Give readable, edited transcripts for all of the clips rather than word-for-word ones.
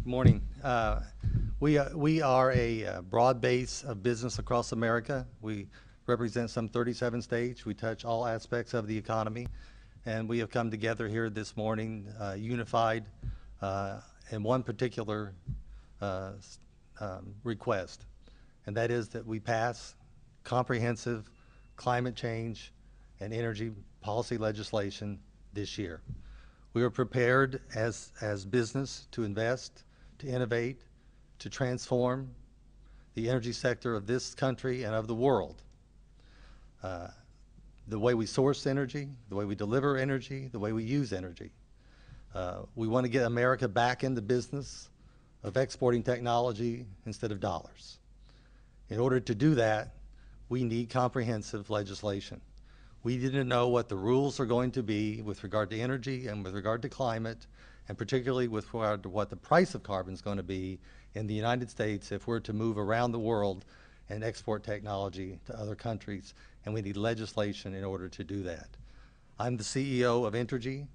Morning. We are a broad base of business across America. We represent some 37 states. We touch all aspects of the economy, and we have come together here this morning unified in one particular request, and that is that we pass comprehensive climate change and energy policy legislation this year. We are prepared as business to invest, to innovate, to transform the energy sector of this country and of the world. The way we source energy, the way we deliver energy, the way we use energy. We want to get America back in the business of exporting technology instead of dollars. In order to do that, we need comprehensive legislation. We didn't know what the rules are going to be with regard to energy and with regard to climate, and particularly with regard to what the price of carbon is going to be in the United States if we're to move around the world and export technology to other countries, and we need legislation in order to do that. I'm the CEO of Entergy.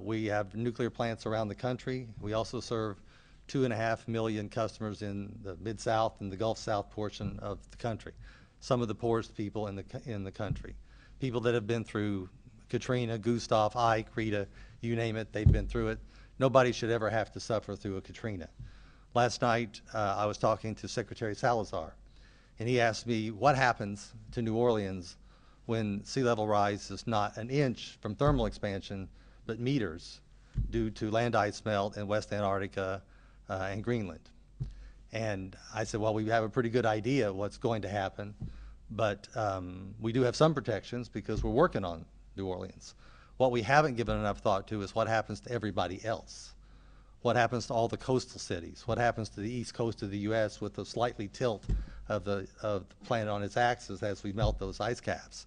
We have nuclear plants around the country. We also serve 2.5 million customers in the Mid-South and the Gulf South portion of the country, some of the poorest people in the country. People that have been through Katrina, Gustav, Ike, Rita, you name it, they've been through it. Nobody should ever have to suffer through a Katrina. Last night, I was talking to Secretary Salazar, and he asked me what happens to New Orleans when sea level rise is not an inch from thermal expansion, but meters due to land ice melt in West Antarctica and Greenland. And I said, well, we have a pretty good idea what's going to happen, but we do have some protections because we're working on New Orleans. What we haven't given enough thought to is what happens to everybody else. What happens to all the coastal cities? What happens to the east coast of the U.S. with the slightly tilt of the planet on its axis as we melt those ice caps?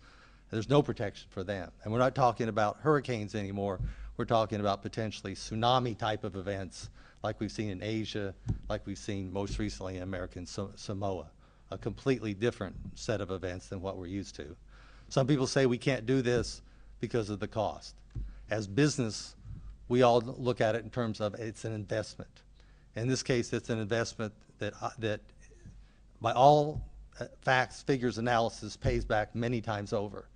There's no protection for them. And we're not talking about hurricanes anymore. We're talking about potentially tsunami type of events like we've seen in Asia, like we've seen most recently in American Samoa. A completely different set of events than what we're used to. Some people say we can't do this because of the cost. As business, we all look at it in terms of it's an investment. In this case, it's an investment that by all facts, figures, analysis pays back many times over.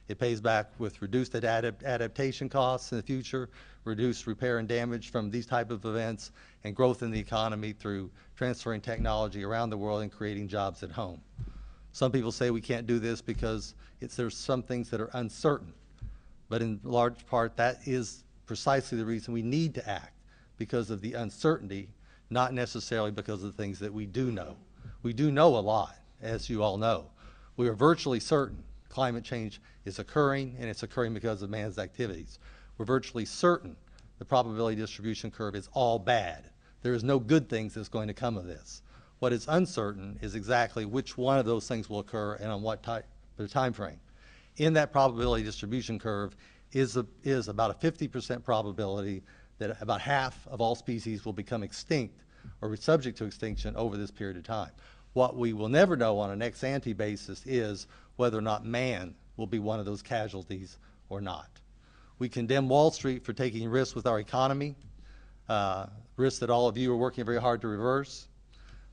It pays back with reduced adaptation costs in the future, reduced repair and damage from these type of events, and growth in the economy through transferring technology around the world and creating jobs at home. Some people say we can't do this because there's some things that are uncertain, but in large part that is precisely the reason we need to act, because of the uncertainty, not necessarily because of the things that we do know. We do know a lot, as you all know. We are virtually certain climate change is occurring, and it's occurring because of man's activities. We're virtually certain the probability distribution curve is all bad. There is no good things that's going to come of this. What is uncertain is exactly which one of those things will occur and on what type of time frame. In that probability distribution curve is about a 50% probability that about half of all species will become extinct or be subject to extinction over this period of time. What we will never know on an ex-ante basis is whether or not man will be one of those casualties or not. We condemn Wall Street for taking risks with our economy, risks that all of you are working very hard to reverse.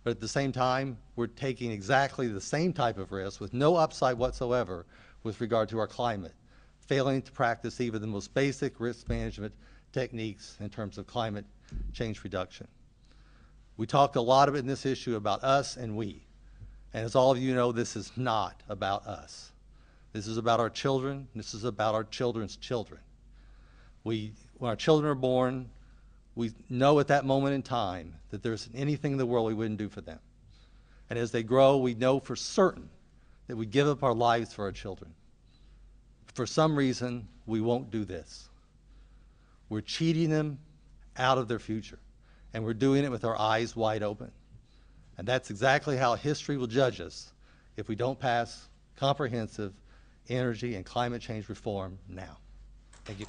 But at the same time, we're taking exactly the same type of risk with no upside whatsoever with regard to our climate, failing to practice even the most basic risk management techniques in terms of climate change reduction. We talked a lot in this issue about us and we. And as all of you know, this is not about us. This is about our children. This is about our children's children. When our children are born, we know at that moment in time that there isn't anything in the world we wouldn't do for them. And as they grow, we know for certain that we give up our lives for our children. For some reason, we won't do this. We're cheating them out of their future, and we're doing it with our eyes wide open. And that's exactly how history will judge us if we don't pass comprehensive energy and climate change reform now. Thank you.